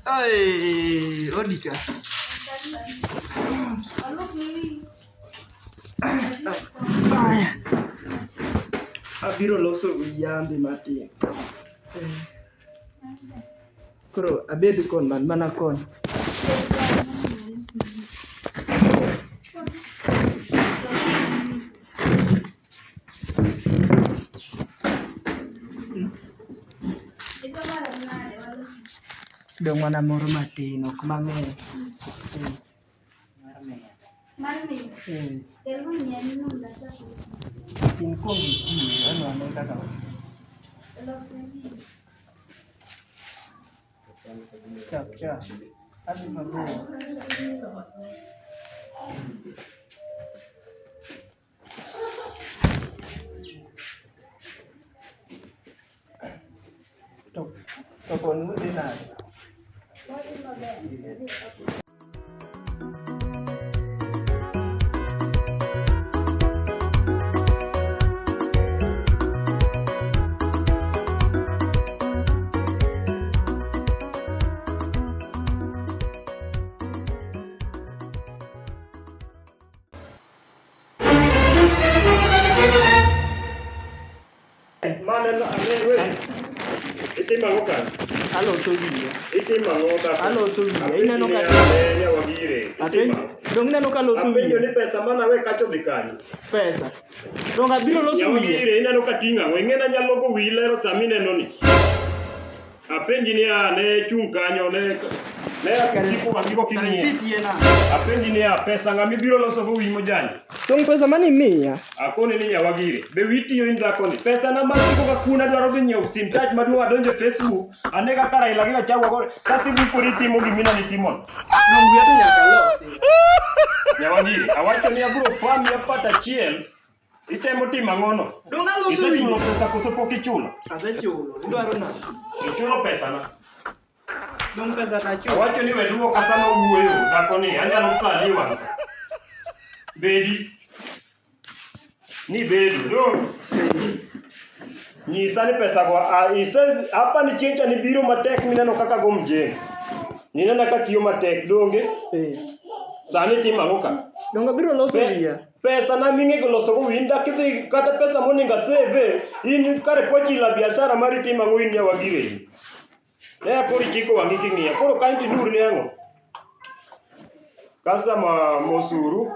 Ay, Odika. Abiro loso yambi matin. Koro abed kon mana kon. Dong mana moro matin ok mang'eny. In kuom iki ano ane kaka chap adhi mabor. To kon udhi nade? Aloso wiya. Aloso wiya. Ineno ka dong neno ka loso wiya. Apenjo ni pesa mana we kacho dhi kanyo. Pesa. Dong abiro loso wiya. Ineno ka ting'a we ng'ena nyalo go wi lero sami neno ni. Apenji ni ne chung kanyo ne akiko wangigo king'iye. Apenji ni pesa ng'ami biro loso go wi mojani. Dong pesa mani miya. Akoni ni Nyawagire. Be witiyo in dhako ni. Pesa na masiko ka kuna dwaro dhi nyiewo sim touch maduong' adonjo Facebook. Ane kaka Raila gi Gachagua gore. Kasi bukori timo gimina ni timon. Dong wiya to nyaka losi. Nyawagire. Awacho ni aburo fami apata chiel. Itemo timo ang'ono. Dong aloso wiya. Isechulo pesa koso pok ichulo? Asechulo. Idwaro na. Ichulo pesa na. Dong pesa na chulo. Awacho ni weduo kasa ma wuoyo. Dhako ni anyalo kali wang'. Bedi. Ni bedo. Dong. Nyisa ni pesa go. Hapa ni chencha ni biro matek mineno kaka go mjeng. Ninena ka tiyo matek. Donge? Sani timo ang'o ka? Dong abiro loso wiya. Pesa na mingi ko loso go winda kidhi kata pesa moninga save in kare pochi la biashara mari timo ang'o in Nyawagire. Ne akori chiko wangi king'iya. Koro kanti dur ni ang'o? Kasa mosuru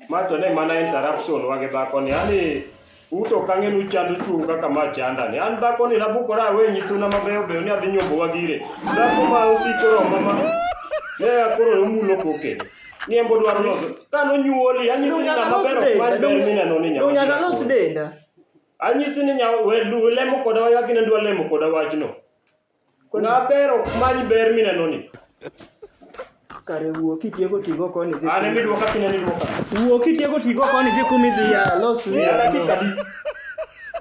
mato ne mana interruption wage dhako ni ani uto kange nu chando chung kaka ma chanda ni an dhako ni nabukora we nyituna mabeyo beyo ni adhi nyombo Wagire dhako ma usikoro mama ne akoro mulo koke ni embo dwaro loso kano nyuoli anyisi ni ng'ama bero man ber mineno ni Dong nyaka los denda. anyisi ni lemo koda wayakine ndwa lemo koda wachno ng'a bero manyi ber mineno ni kare wuo kitieko tigo koni dhi. Ane midwoka kineni dwoka. Wuo kitieko tigo koni dhi kumi dhi ya los wiya.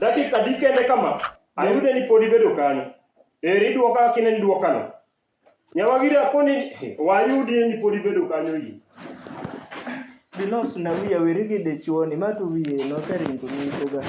Dakika di kende kama. Ayude ni podi bedo kanyo. Eri dwoka kineni dwoka no. Nyawagire akoni wayudi ni podi bedo kanyo yi. Bilos na wiya weri gi dechuoni matu wiye no seringo nitoga.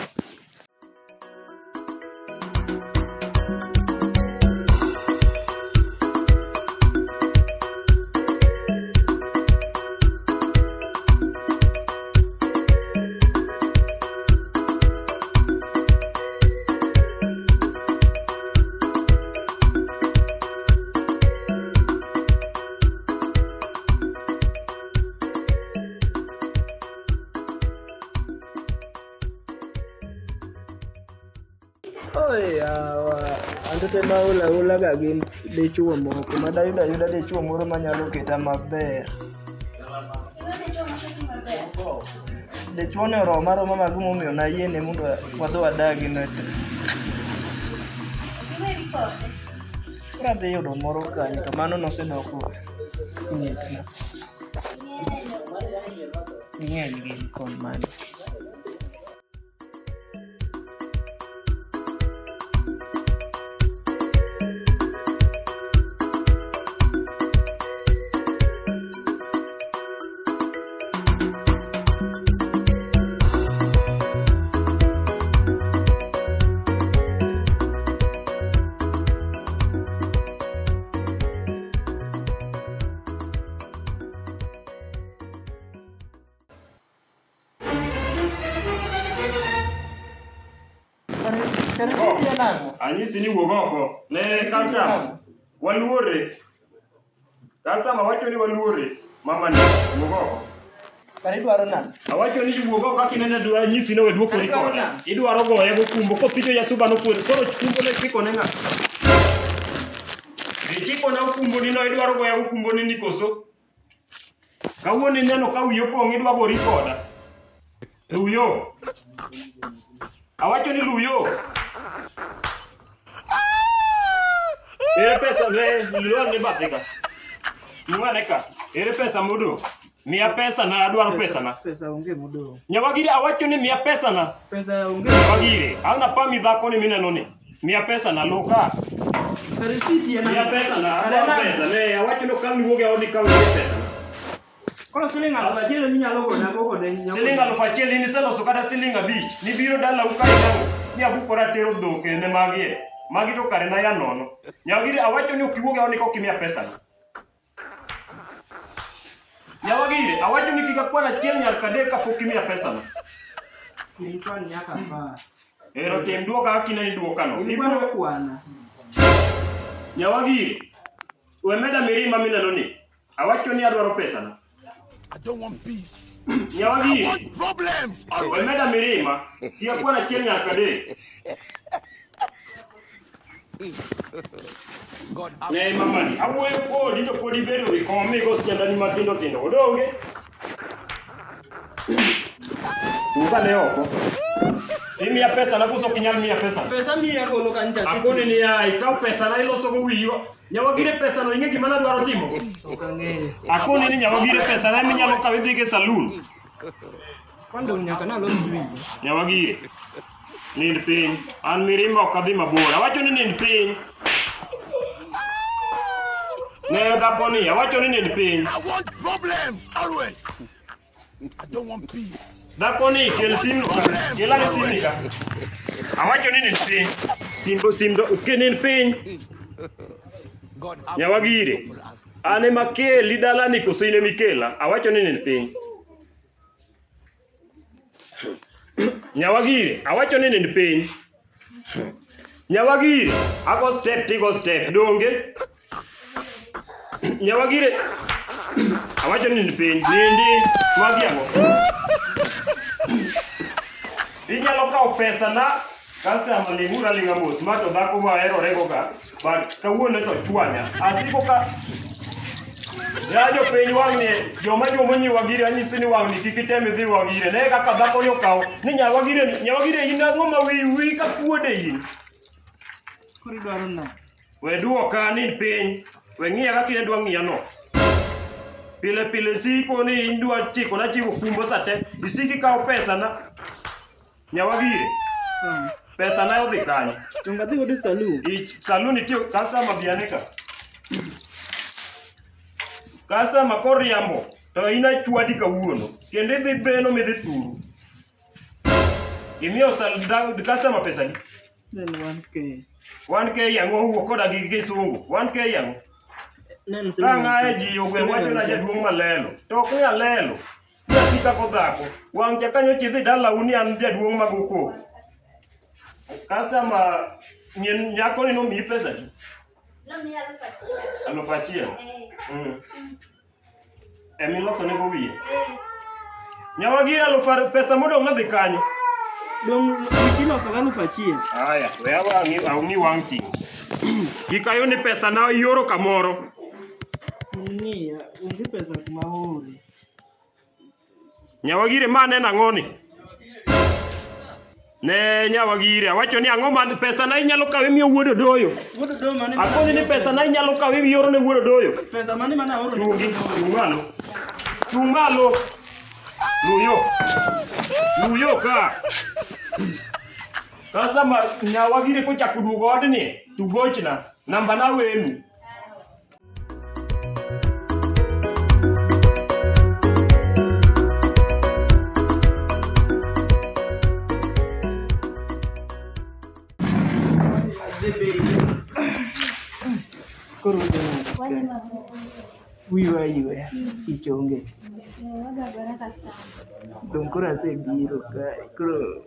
Antote maula ga gin dechuo moko madayuda dechuo moro manyalo keta maber. Dechuo ne roma magumo omiyo na yiene mondo wadho wadagi ne. Adhi yudo moro kanyo to mano nosedoko nyitna. Ng'eny gin kon mani. Kare nang'o? Anyisi ni wuog oko. Ne customer. Waluore. Customer wacho ni waluore. Mama ni wuog oko. Kare dwaro nang'o? Awacho ni wuog oko kaka inene dwa nyisi ne weduoko record. Idwaro goye go kumbo kopito Yasuba no kwero. Koro kumbo ne chiko ne ng'a. Chiko na kumbo ni no idwaro goye go kumbo ni koso. Kawuono neno ka wiyo pong' idwa go record. Luyo. Awacho ni luyo. Ere pesa luyo ne bathika. Ng'ane ka. Ere pesa modo. Mia pesa na adwaro pesa na. Pesa onge modo. Nyawagire awacho ni mia pesa na. Pesa onge. Nyawagire. Hauna pami dhako ni mineno ni. Mia pesa na loka. Receipt yana. Mia pesa na adwaro pesa. Ne awacho no kan wuoge odi ka pesa. Kono siling alufachiel minyalo gonya gogo de nyako. Siling alufachiel ni seloso kata siling 5. Ni biro dala ukae nango. Ni abukora tero dhoke ne magie. Magi to kare na ya nono. Nyawagire awacho ni okiwuoge odi ka okimia pesa na. Nyawagire awacho ni kika kwana chiel nyar kadek kapok imia pesa na. Silipani nyaka pa. Ero tem duoka akina ni duoka no. Ibiro kwana. Nyawagire. Wemeda mirima mineno ni. Awacho ni adwaro pesa na. I don't want peace. Nyawagire. I want problems. Wemeda mirima. Kika kwana chiel nyar kadek. God, Ne mamani. Awuoyo kodi to kodi bedo wi komi go sianda ni matindo tindo. Odonge. Uka ne oko. Imia pesa na kuso kinyal mia pesa. Pesa mia golo kanja. Akoni ni ai ka pesa na iloso go wiyo. Nyawagire pesa no inge gima na dwaro timo. Okang'eyo. Akoni ni nyawagire pesa na minyalo kawe dhige saloon. Kwando nyaka na los wiyo. Nyawagire. Nind piny. An mirima ok adhi mabor. Awacho ni nind piny. Ne dhako ni awacho ni nind piny. I want problems always. I don't want peace. Dhako ni kel sim kela ni sim ni ka. Awacho ni nind piny. Simbo ke nind piny. God, Nyawagire. Ane makeli dala ni koso ine mikela. Awacho ni nind piny. Nyawagire, awacho ni nind piny. Nyawagire, ago step tigo step donge. Nyawagire, awacho ni nind piny. Nindi magiango. Inyalo kawo pesa na kasa malingura linga mos mato dhako ma ero rego ka but kawuono to chwanya asiko ka ya jo piny wang'ni joma Nyawagire anyisi ni wang'ni kik item idhi Wagire ne kaka dhako yo kawo ni Nyawagire in ang'o ma wi ka kuode in Kori dwaro na. we duoka nind piny we ng'iya kaka in dwa ng'iya no pile siko ni indwa chiko na chiwo kumbo sate isiki kawo pesa na Nyawagire pesa na odhi kanye Tunga dhigo di saloon. Saloon itiyo customer biane ka. Customer koriambo to ina chwadi kawuono kendo idhi beno midhi turu. Imiyo customer pesa ni. Then 1k. 1k yango wuok koda gi kisungu. 1k yango. Nen Ng'ae ji ogwe wacho na jaduong' malelo. To ok nya lelo. Nyasika kodhako. Wang' cha kanyo chidhi dala uni an jaduong' magoko. Customer nyako ni nomiyi pesa ni. Nomiya alufachiel. Alufachiel. Emiloso nego wiye. Nyawagire pesa modong' nadhi kanyo. Dong wikino so alufachiel. Aya, we awang'i wang' simu. Kikayo ni pesa na ioro kamoro. Ng'iya, onge pesa kuma ore. Nyawagire mane nang'oni? Ne Nyawagire awacho ni ang'o man pesa na inyalo kawe miyo wuodo doyo. Wuodo do mane? Akoni ni pesa na inyalo kawe miyo ne wuodo doyo. Pesa mane mana oro? Chung malo. Luyo ka. Sasa Nyawagire kochako duogo odni, tugochna, namba na wenu. Koro wiwa ichonge. Dong koro asebiro kae. Koro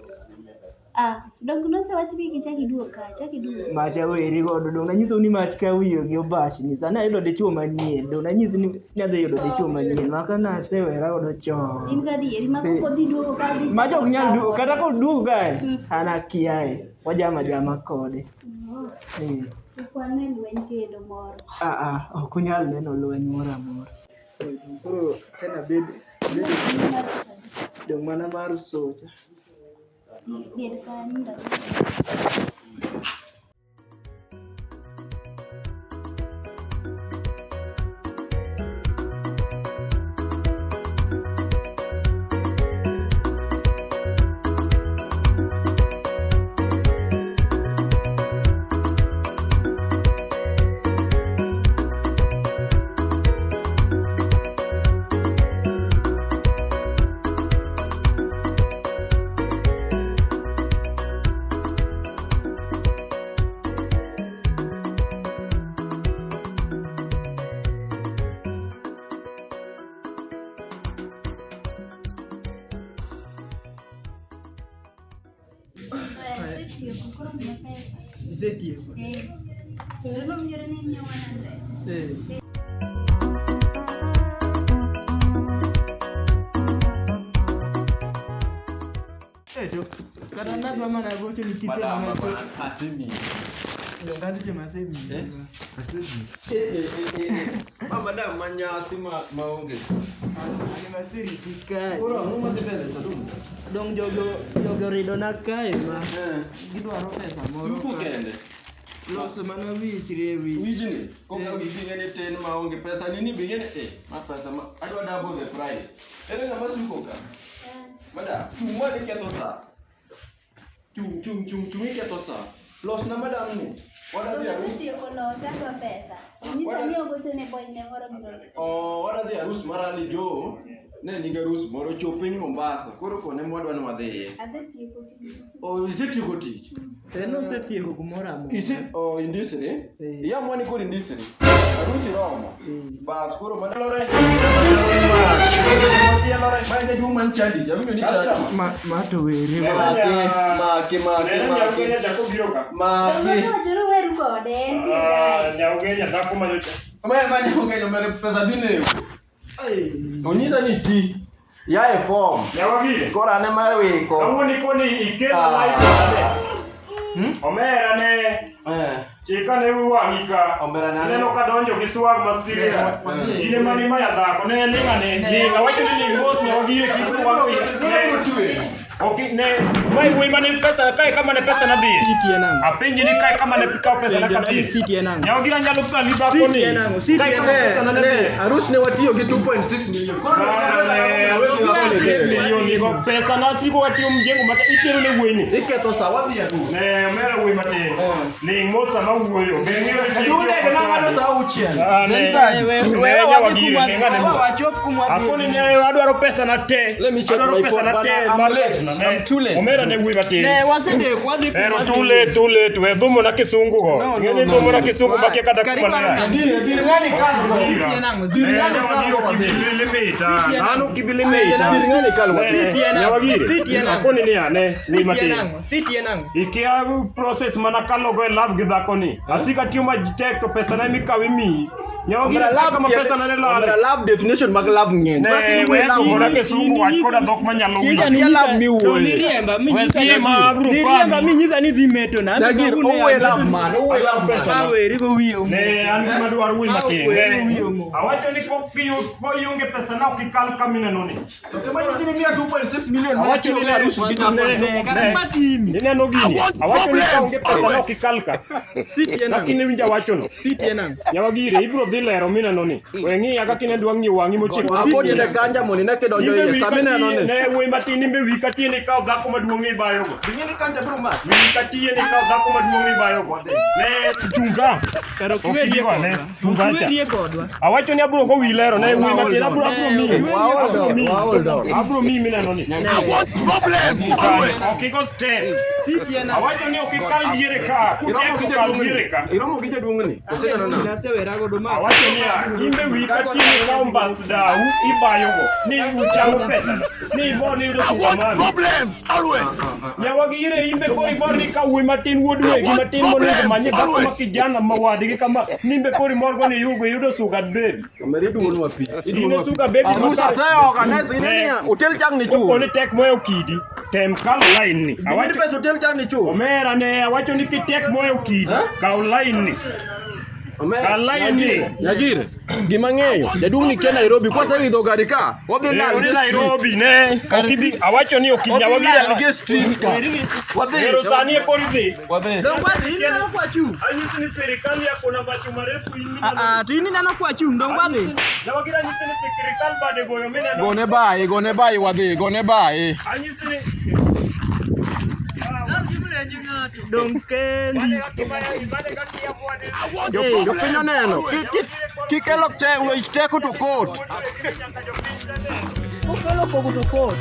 Dong no se wachi ki chaki duoka, chaki duoka. Macha weri godo dong nanyiso ni mach ka wiyo gi obashi ni sana yudo dichuo manyien dong nanyisi ni nyadhi yudo dichuo manyien maka na sewera godo chon. In gadi eri mako kodhi duogo ka dhi. Macha ok nyal duogo kata kod duogo kae an akiaye wajama kode. Kwane lweny kedo moro. Ok unyal neno lweny moro amora. Koro tena bed dong mana mar socha. Bed kanyo. Isetieko. Pero no quiero niño Sí. Kata nadwa mana gocho ni kite mana to asemi. Dong kan je masemi. Madam manyasi maonge. Ani masiri tikai. Ora ngoma debele sadum. Dong jogo rido na kae ma. Gidwaro pesa moro. Suko kende. Loso mana wich rewi. Wijini koka wiji ngene ten maonge pesa nini bingene ma pesa ma adwa double the price. Ere ngama suko ka? Madam, cuma ni ketho sa. Chung ketho sa. Los na madam ni. Wada dia arus. Sio kono sasa pesa. Nyisa ni ogocho ne boy ne moro biro. Wada dia arus marali jo. Ne ni garus moro choping Mombasa. Koro kone mwadwa ni wadhiye. Asetieko tich. Isetieko tich. Teno setieko kumora amora. Indisri? Ya mwani kodi indisri. Arusi romo. Bas koro madalore. Maende du manchandi. Jaminyo ni chadi. Mato weri. Make. Nyawgenya jako biro ka. Ndio churu weru kode ntie. Nyawgenya jako manyocha. Manya nyawgenya mere pesa dine. Onyisa ni ti. Ya form. Nyawagire. Kora ne mawiko. Kawoni koni ikela live ane. Omera ne. Chika ne uwangika. Neno kadonjo gi swag masira. Ine mani maya dhako ne ninga wacho ni ngos nyawagire kisu wako ye. Okay, ne wewe mane pesa kai kama ne pesa na bi. Siti enango. Apinji ni kai kama ne pika pesa na kabi. Siti enango. Nyawagira nyalo ka liba koni. Siti enango. Siti enango. Arus ne watiyo gi 2.6 million. Milioni go pesa na siko watiyo mjengo mata itero ne weni. Iketo sawa dia tu. Ne mera we mate. Ni ngosa ma wuoyo. Bengiro ti. Dune kana ngado sa uchien. Sensa wewe wadhi wachop kumwa. Akoni ne adwaro pesa na te. Adwaro pesa na te. Omera ne wiba te. Ne wasende kwadhi pero tule we dhumo na kisungu go. Ngeni dhumo na kisungu bakia kata kumana. Dir ngani kalwa. Siti enango. Dir ngani kalwa. Kibilimita. Nanu kibilimita. Dir ngani kalwa. Siti enango. Nyawagire. Siti enango. Akoni ni ane wiba te. Siti enango. Ikia process mana kalo go love gidakoni. Asika tiuma jitek to pesa na mikawi mi. Nyawagire kama pesa na nela. Omera love definition mag love ngen. Ne we dhora kesungu wakoda dhok manyalo wiba. Ya love mi wo. Niriemba Niriemba minyisa ni dhi meto na. Dagir owe love man. Owe love pesa. Aweri go wiyo. Ne an gima dwaro wi matin. Awacho ni ko ionge pesa na okikal kamine noni. To kama ni sini 2.6 million. Awacho ni Arus gita. Ineno gini. Awacho ni ka onge pesa na okikal ka. Siti enango. Lakini winja wacho no. Siti enango. Nyawagire ibro dhi lero mine noni. Wengi aga kine dwa ngi wangi mochiko. Apodi ne ganja moni na kedonjo ye samina noni. Ne we matin imbe wi katini ka dhako maduong' ibayo go. Bingeni kanja bro ma. Wi katini ka dhako maduong' ibayo go. Ne chunga. Pero kiwerie ne chunga. Kiwerie kodwa. Awacho ni abro go wi lero ne wi matin abro mi. Abro mi mina noni. I want problems always. Okay go stay. Siti enango. Awacho ni okikal diere ka. Iromo gije duongni. Osega nona. Nasewera go duma. Awacho ni imbe wi katini ka ambassador ibayo go. Ni uchango pesa. Ni boni ndo kuamani. problems always. Nyawagire imbe kori morni ka uwe matin wuodwegi matin monego manye dhako ma kijana mawadgi kama nimbe kori morgo ni yudo sugar baby. Ameridu wono wapi. Ine sugar baby. Arusa sayo organize ini hotel chang ni chu. Oni tek moyo kidi. Tem kal line ni. Awati pesa hotel chang ni chu. Omera ne awacho ni kitek moyo kidi. Kal line ni. Nyagire gima ng'eyo jadung ni ke Nairobi kwa sasa idho gari ka wadhi Nairobi ne okibi awacho ni okinya wagi street ka wadhi pero sani e kori dhi wadhi Dong wadhi neno kwa chung. anyisi ni serikali yako na macho marefu ini To ini neno kwa chung dong wadhi. na wagira anyisi ni serikali bade goyo mena gone bai wadhi gone bai anyisi ni Dong kendi. jo pinyo neno kikelo te wech teko to kot Okelo pogo to kot.